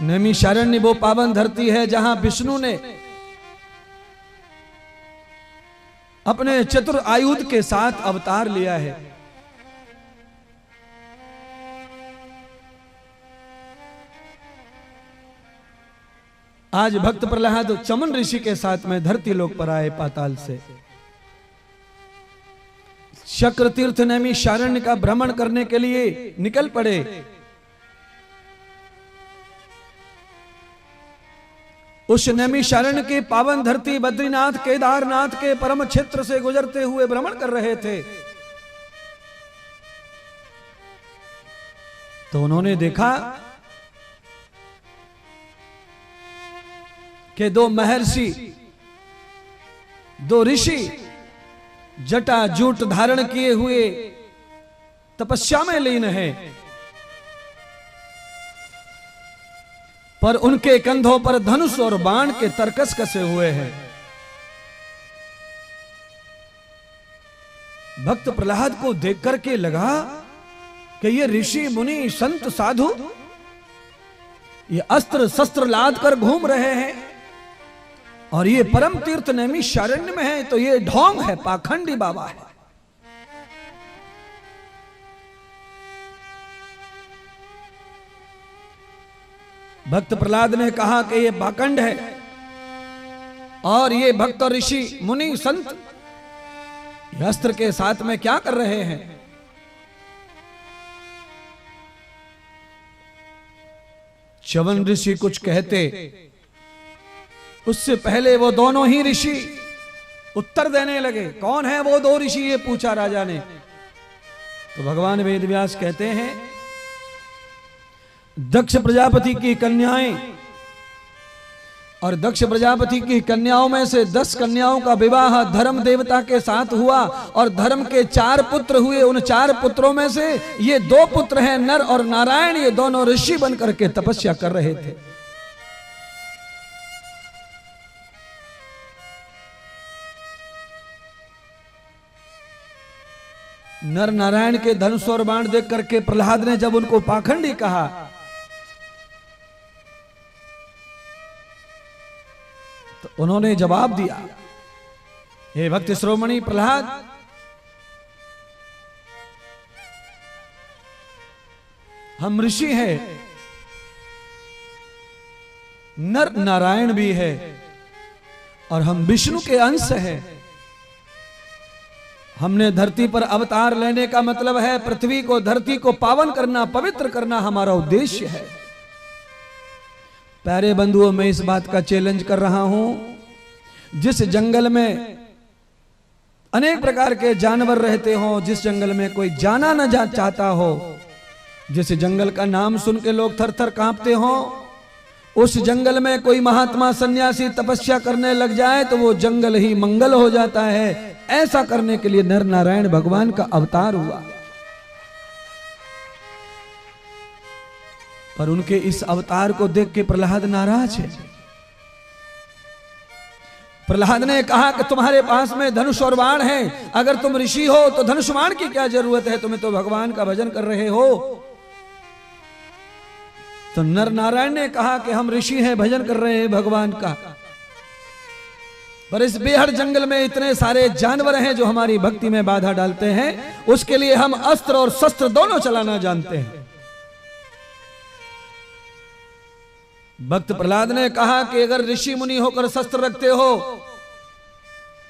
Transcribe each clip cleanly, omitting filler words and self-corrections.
नैमिषारण्य वो पावन धरती है जहां विष्णु ने अपने चतुर आयुध के साथ अवतार लिया है। आज भक्त प्रहलाद चमन ऋषि के साथ में धरती लोक पर आए पाताल से। शक्र तीर्थ नैमिषारण्य का भ्रमण करने के लिए निकल पड़े। उस नैमिषारण्य की पावन धरती बद्रीनाथ केदारनाथ के परम क्षेत्र से गुजरते हुए भ्रमण कर रहे थे, तो उन्होंने देखा कि दो महर्षि, दो ऋषि जटा जूट धारण किए हुए तपस्या में लीन है, पर उनके कंधों पर धनुष और बाण के तरकस कसे हुए हैं। भक्त प्रहलाद को देख करके लगा कि ये ऋषि मुनि संत साधु ये अस्त्र शस्त्र लाद कर घूम रहे हैं और ये परम तीर्थ नैमिषारण्य में है, तो ये ढोंग है, पाखंडी बाबा है। भक्त प्रहलाद ने कहा कि ये पाखंड है और ये भक्त और ऋषि मुनि संत ये अस्त्र के साथ में क्या कर रहे हैं। च्यवन ऋषि कुछ कहते, उससे पहले वो दोनों ही ऋषि उत्तर देने लगे। कौन है वो दो ऋषि, ये पूछा राजा ने। तो भगवान वेदव्यास कहते हैं, दक्ष प्रजापति की कन्याएं, और दक्ष प्रजापति की कन्याओं में से 10 कन्याओं का विवाह धर्म देवता के साथ हुआ और धर्म के 4 पुत्र हुए। उन 4 पुत्रों में से ये 2 पुत्र हैं नर और नारायण, ये दोनों ऋषि बनकर के तपस्या कर रहे थे। नर नारायण के धनुष और बाण देख करके प्रहलाद ने जब उनको पाखंडी कहा, तो उन्होंने जवाब दिया, हे भक्त श्रोमणी प्रहलाद, हम ऋषि हैं, नर नारायण भी है और हम विष्णु के अंश हैं। हमने धरती पर अवतार लेने का मतलब है पृथ्वी को, धरती को पावन करना, पवित्र करना हमारा उद्देश्य है। प्यारे बंधुओं, मैं इस बात का चैलेंज कर रहा हूं, जिस जंगल में अनेक प्रकार के जानवर रहते हो, जिस जंगल में कोई जाना न जा चाहता हो, जिस जंगल का नाम सुन के लोग थर थर कांपते हो, उस जंगल में कोई महात्मा सन्यासी तपस्या करने लग जाए तो वो जंगल ही मंगल हो जाता है। ऐसा करने के लिए नर नारायण भगवान का अवतार हुआ। पर उनके इस अवतार को देख के प्रहलाद नाराज है। प्रहलाद ने कहा कि तुम्हारे पास में धनुष और बाण है, अगर तुम ऋषि हो तो धनुष बाण की क्या जरूरत है, तुम्हें तो भगवान का भजन कर रहे हो। तो नर नारायण ने कहा कि हम ऋषि हैं, भजन कर रहे हैं भगवान का, पर इस बेहद जंगल में इतने सारे जानवर हैं जो हमारी भक्ति में बाधा डालते हैं, उसके लिए हम अस्त्र और शस्त्र दोनों चलाना जानते हैं। भक्त प्रहलाद ने कहा कि अगर ऋषि मुनि होकर शस्त्र रखते हो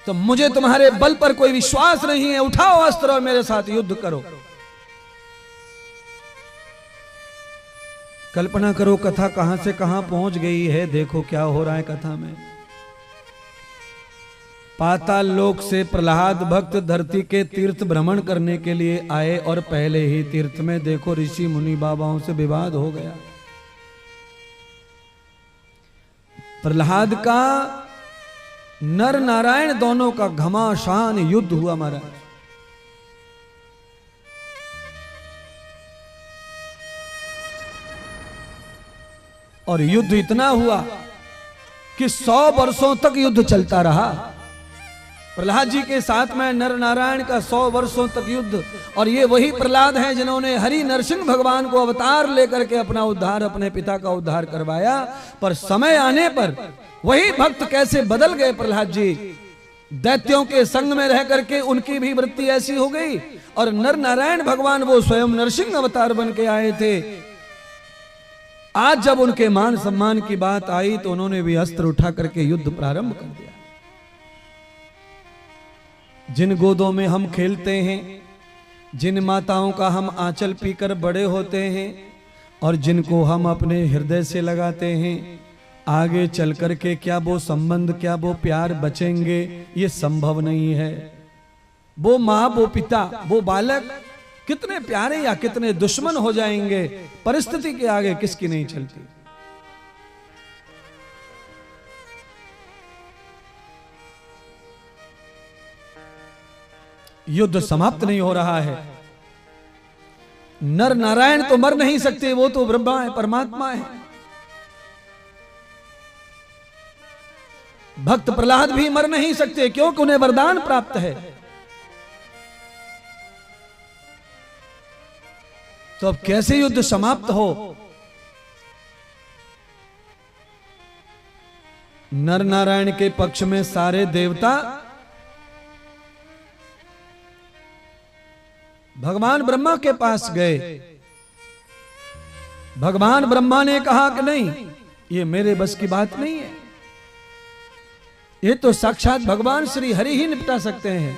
तो मुझे तुम्हारे बल पर कोई विश्वास नहीं है, उठाओ अस्त्र और मेरे साथ युद्ध करो। कल्पना करो कथा कहां से कहां पहुंच गई है, देखो क्या हो रहा है कथा में। पाताल लोक से प्रहलाद भक्त धरती के तीर्थ भ्रमण करने के लिए आए और पहले ही तीर्थ में देखो ऋषि मुनि बाबाओं से विवाद हो गया। प्रहलाद का नर नारायण दोनों का घमासान युद्ध हुआ महाराज। और युद्ध इतना हुआ कि 100 वर्षों तक युद्ध चलता रहा। प्रहलाद जी के साथ में नर नारायण का 100 वर्षों तक युद्ध, और ये वही प्रहलाद हैं जिन्होंने हरि नरसिंह भगवान को अवतार लेकर के अपना उद्धार, अपने पिता का उद्धार करवाया। पर समय आने पर वही भक्त कैसे बदल गए प्रहलाद जी। दैत्यों के संग में रह करके उनकी भी वृत्ति ऐसी हो गई, और नर नारायण भगवान वो स्वयं नरसिंह अवतार बन के आए थे। आज जब उनके मान सम्मान की बात आई तो उन्होंने भी अस्त्र उठा करके युद्ध प्रारंभ कर दिया। जिन गोदों में हम खेलते हैं, जिन माताओं का हम आंचल पीकर बड़े होते हैं, और जिनको हम अपने हृदय से लगाते हैं, आगे चल करके क्या वो संबंध, क्या वो प्यार बचेंगे? ये संभव नहीं है। वो माँ, वो पिता, वो बालक कितने प्यारे या कितने दुश्मन हो जाएंगे, परिस्थिति के आगे किसकी नहीं चलती। युद्ध समाप्त नहीं हो रहा है। नर नारायण तो मर नहीं सकते, वो तो ब्रह्मा है, परमात्मा है। भक्त प्रहलाद भी मर नहीं सकते क्योंकि उन्हें वरदान प्राप्त है। तो अब कैसे युद्ध समाप्त हो? नर नारायण के पक्ष में सारे देवता भगवान ब्रह्मा के पास गए। भगवान ब्रह्मा ने कहा कि नहीं, ये मेरे बस की बात नहीं है, ये तो साक्षात भगवान श्री हरि ही निपटा सकते हैं।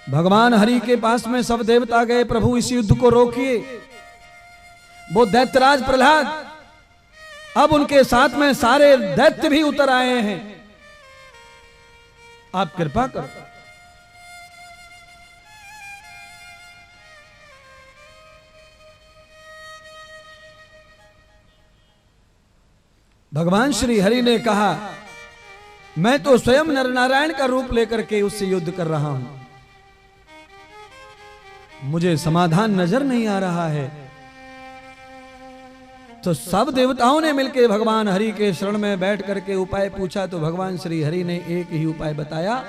भगवान हरि के पास में सब देवता गए, प्रभु इस युद्ध को रोकिए। वो दैत्यराज प्रहलाद, अब उनके साथ में सारे दैत्य भी उतर आए हैं, आप कृपा करो। भगवान श्री हरि ने कहा, मैं तो स्वयं नर नारायण का रूप लेकर के उससे युद्ध कर रहा हूं, मुझे समाधान नजर नहीं आ रहा है। तो सब देवताओं ने मिलकर भगवान हरि के शरण में बैठ करके उपाय पूछा, तो भगवान श्री हरि ने एक ही उपाय बताया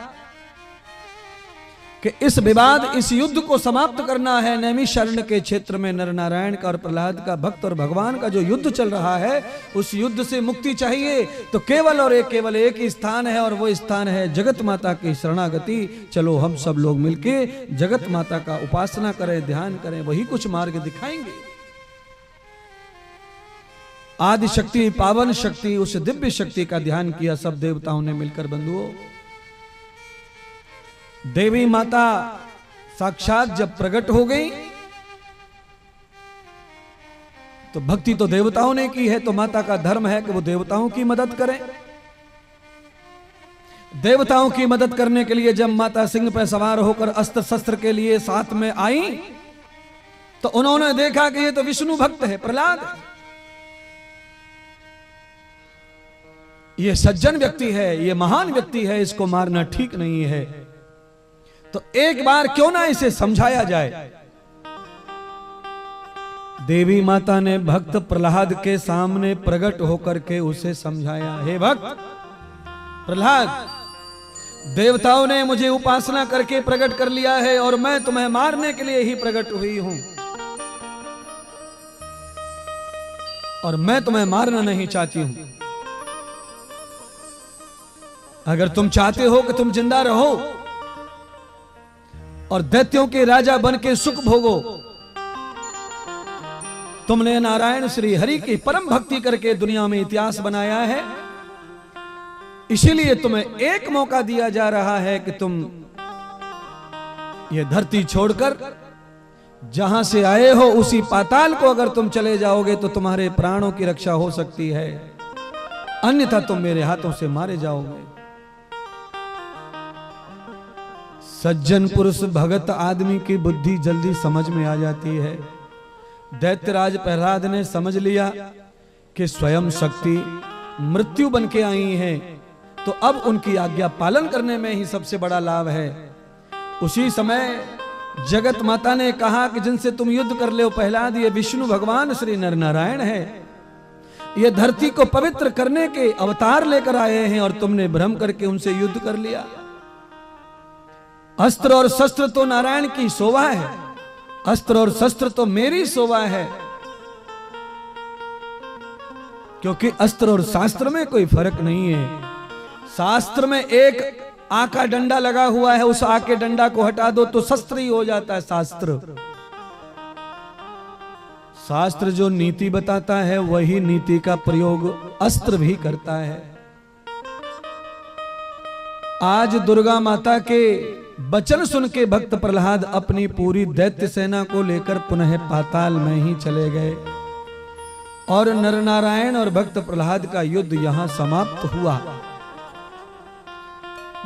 कि इस विवाद, इस युद्ध को समाप्त करना है। नैमिषारण्य के क्षेत्र में नर नारायण का और प्रहलाद का, भक्त और भगवान का जो युद्ध चल रहा है, उस युद्ध से मुक्ति चाहिए तो केवल एक ही स्थान है, और वो स्थान है जगत माता की शरणागति। चलो हम सब लोग मिलके जगत माता का उपासना करें, ध्यान करें, वही कुछ मार्ग दिखाएंगे। आदि शक्ति, पावन शक्ति, उस दिव्य शक्ति का ध्यान किया सब देवताओं ने मिलकर। बंधुओं, देवी माता साक्षात जब प्रकट हो गई तो भक्ति तो देवताओं ने की है, तो माता का धर्म है कि वो देवताओं की मदद करें। देवताओं की मदद करने के लिए जब माता सिंह पर सवार होकर अस्त्र शस्त्र के लिए साथ में आई, तो उन्होंने देखा कि ये तो विष्णु भक्त है, प्रहलाद, ये सज्जन व्यक्ति है, ये महान व्यक्ति है, इसको मारना ठीक नहीं है। तो एक बार क्यों ना इसे समझाया जाए। देवी माता ने भक्त प्रहलाद के सामने प्रकट होकर के उसे समझाया, हे भक्त प्रहलाद, देवताओं ने मुझे उपासना करके प्रकट कर लिया है, और मैं तुम्हें मारने के लिए ही प्रकट हुई हूं, और मैं तुम्हें मारना नहीं चाहती हूं। अगर तुम चाहते हो कि तुम जिंदा रहो और दैत्यों के राजा बन के सुख भोगो, तुमने नारायण श्री हरि की परम भक्ति करके दुनिया में इतिहास बनाया है, इसीलिए तुम्हें एक मौका दिया जा रहा है कि तुम ये धरती छोड़कर जहां से आए हो उसी पाताल को अगर तुम चले जाओगे तो तुम्हारे प्राणों की रक्षा हो सकती है, अन्यथा तुम मेरे हाथों से मारे जाओगे। सज्जन पुरुष भगत आदमी की बुद्धि जल्दी समझ में आ जाती है। दैत्यराज प्रहलाद ने समझ लिया कि स्वयं शक्ति मृत्यु बन के आई हैं, तो अब उनकी आज्ञा पालन करने में ही सबसे बड़ा लाभ है। उसी समय जगत माता ने कहा कि जिनसे तुम युद्ध कर ले प्रहलाद, ये विष्णु भगवान श्री नर नारायण है, ये धरती को पवित्र करने के अवतार लेकर आए हैं, और तुमने भ्रम करके उनसे युद्ध कर लिया। अस्त्र और शस्त्र तो नारायण की शोभा है, अस्त्र और शस्त्र तो मेरी शोभा है, क्योंकि अस्त्र और शास्त्र में कोई फर्क नहीं है। शास्त्र में एक आ का डंडा लगा हुआ है, उस आ के डंडा को हटा दो तो शस्त्र ही हो जाता है शास्त्र। शास्त्र जो नीति बताता है वही नीति का प्रयोग अस्त्र भी करता है। आज दुर्गा माता के वचन सुन के भक्त प्रहलाद अपनी पूरी दैत्य सेना को लेकर पुनः पाताल में ही चले गए और नरनारायण और भक्त प्रहलाद का युद्ध यहां समाप्त हुआ।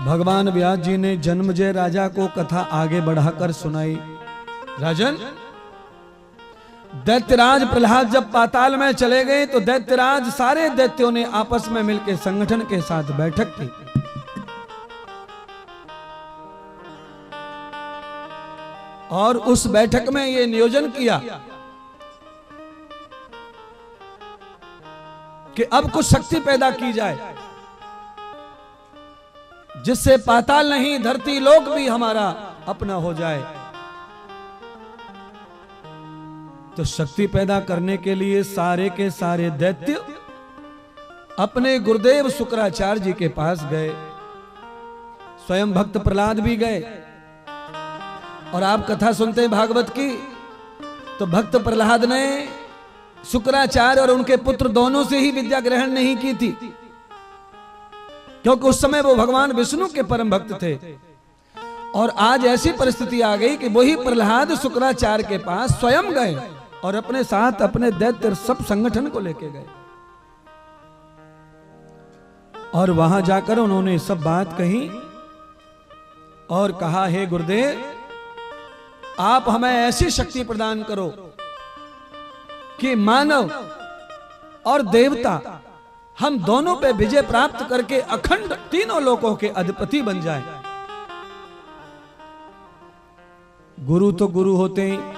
भगवान व्यास जी ने जन्मजय राजा को कथा आगे बढ़ाकर सुनाई। राजन, दैत्यराज प्रहलाद जब पाताल में चले गए तो दैत्यराज सारे दैत्यों ने आपस में मिलकर संगठन के साथ बैठक की। और उस बैठक में यह नियोजन किया कि अब कुछ शक्ति पैदा की जाए जिससे पाताल नहीं धरती लोक भी हमारा अपना हो जाए। तो शक्ति पैदा करने के लिए सारे के सारे दैत्य अपने गुरुदेव शुक्राचार्य जी के पास गए, स्वयं भक्त प्रहलाद भी गए। और आप कथा सुनते हैं भागवत की, तो भक्त प्रहलाद ने शुक्राचार्य और उनके पुत्र दोनों से ही विद्या ग्रहण नहीं की थी, क्योंकि उस समय वो भगवान विष्णु के परम भक्त थे। और आज ऐसी परिस्थिति आ गई कि वही प्रहलाद शुक्राचार्य के पास स्वयं गए और अपने साथ अपने दैत्य सब संगठन को लेके गए। और वहां जाकर उन्होंने सब बात कही और कहा, हे गुरुदेव, आप हमें ऐसी शक्ति प्रदान करो कि मानव और देवता हम दोनों पे विजय प्राप्त करके अखंड तीनों लोकों के अधिपति बन जाए। गुरु तो गुरु होते हैं,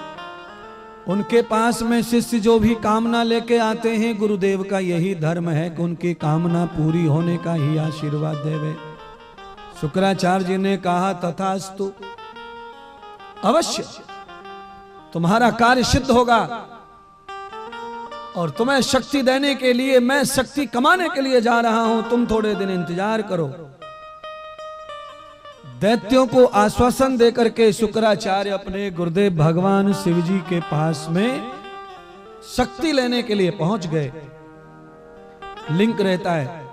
उनके पास में शिष्य जो भी कामना लेके आते हैं, गुरुदेव का यही धर्म है कि उनकी कामना पूरी होने का ही आशीर्वाद देवे। शुक्राचार्य जी ने कहा, तथास्तु, अवश्य तुम्हारा कार्य सिद्ध होगा और तुम्हें शक्ति देने के लिए मैं शक्ति कमाने के लिए जा रहा हूं, तुम थोड़े दिन इंतजार करो। दैत्यों को आश्वासन देकर के शुक्राचार्य अपने गुरुदेव भगवान शिव जी के पास में शक्ति लेने के लिए पहुंच गए। लिंक रहता है,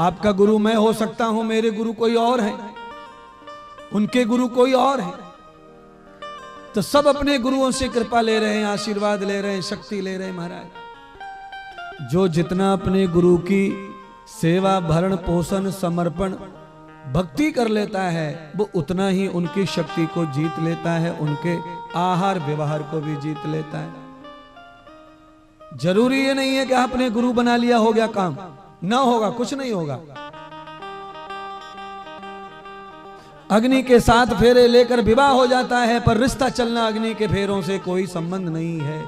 आपका गुरु मैं हो सकता हूं, मेरे गुरु कोई और है, उनके गुरु कोई और है। तो सब अपने गुरुओं से कृपा ले रहे हैं, आशीर्वाद ले रहे हैं, शक्ति ले रहे हैं। महाराज, जो जितना अपने गुरु की सेवा, भरण पोषण, समर्पण, भक्ति कर लेता है, वो उतना ही उनकी शक्ति को जीत लेता है, उनके आहार व्यवहार को भी जीत लेता है। जरूरी ये नहीं है कि आपने गुरु बना लिया हो गया काम, ना होगा, कुछ नहीं होगा। अग्नि के साथ फेरे लेकर विवाह हो जाता है, पर रिश्ता चलना अग्नि के फेरों से कोई संबंध नहीं है।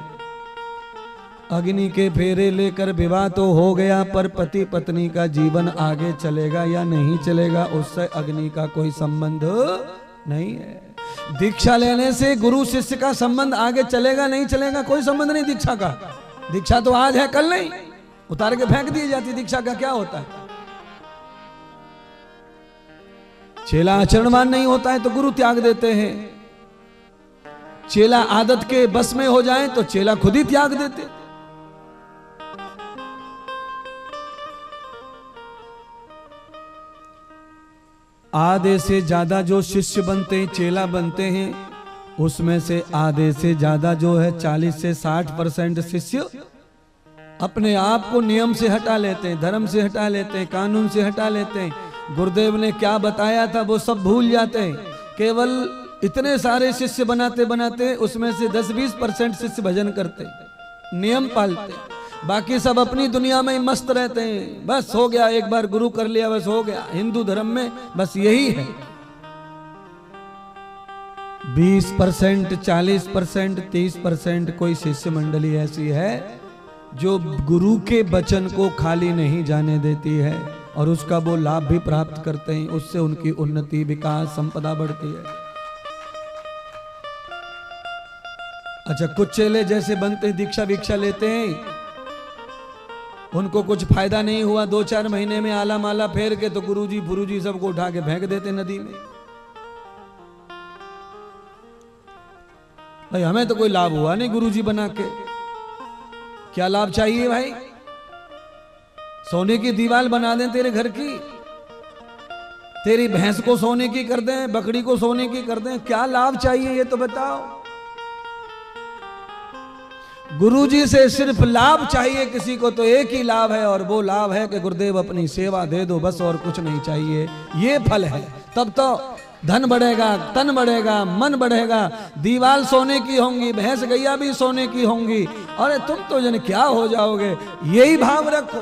अग्नि के फेरे लेकर विवाह तो हो गया, पर पति पत्नी का जीवन आगे चलेगा या नहीं चलेगा, उससे अग्नि का कोई संबंध नहीं है। दीक्षा लेने से गुरु शिष्य का संबंध आगे चलेगा नहीं चलेगा, कोई संबंध नहीं दीक्षा का। दीक्षा तो आज है, कल नहीं, उतार के फेंक दी जाती। दीक्षा का क्या होता है? चेला आचरणवान नहीं होता है तो गुरु त्याग देते हैं, चेला आदत के बस में हो जाए तो चेला खुद ही त्याग देते। आधे से ज्यादा जो शिष्य बनते हैं, चेला बनते हैं, उसमें से आधे से ज्यादा जो है 40 से 60% शिष्य अपने आप को नियम से हटा लेते हैं, धर्म से हटा लेते हैं, कानून से हटा लेते हैं। गुरुदेव ने क्या बताया था वो सब भूल जाते हैं। केवल इतने सारे शिष्य बनाते बनाते उसमें से 10-20% शिष्य भजन करते, नियम पालते, बाकी सब अपनी दुनिया में मस्त रहते हैं। बस हो गया, एक बार गुरु कर लिया, बस हो गया। हिंदू धर्म में बस यही है। 20%, 40%, 30% कोई शिष्य मंडली ऐसी है जो गुरु के वचन को खाली नहीं जाने देती है। और उसका वो लाभ भी प्राप्त करते हैं। उससे उनकी उन्नति, विकास, संपदा बढ़ती है। अच्छा, कुछ चेले जैसे बनते हैं, दीक्षा वीक्षा लेते हैं, उनको कुछ फायदा नहीं हुआ, 2-4 महीने में आला माला फेर के तो गुरुजी फुरुजी सबको उठा के फेंक देते नदी में। भाई हमें तो कोई लाभ हुआ नहीं गुरुजी बना के, क्या लाभ चाहिए भाई? सोने की दीवार बना दें तेरे घर की, तेरी भैंस को सोने की कर दें, बकरी को सोने की कर दें, क्या लाभ चाहिए ये तो बताओ। गुरुजी से सिर्फ लाभ चाहिए किसी को तो एक ही लाभ है, और वो लाभ है कि गुरुदेव अपनी सेवा दे दो, बस और कुछ नहीं चाहिए। ये फल है। तब तो धन बढ़ेगा, तन बढ़ेगा, मन बढ़ेगा, दीवाल सोने की होंगी, भैंस गैया भी सोने की होंगी, अरे तुम तो जन क्या हो जाओगे। यही भाव रखो।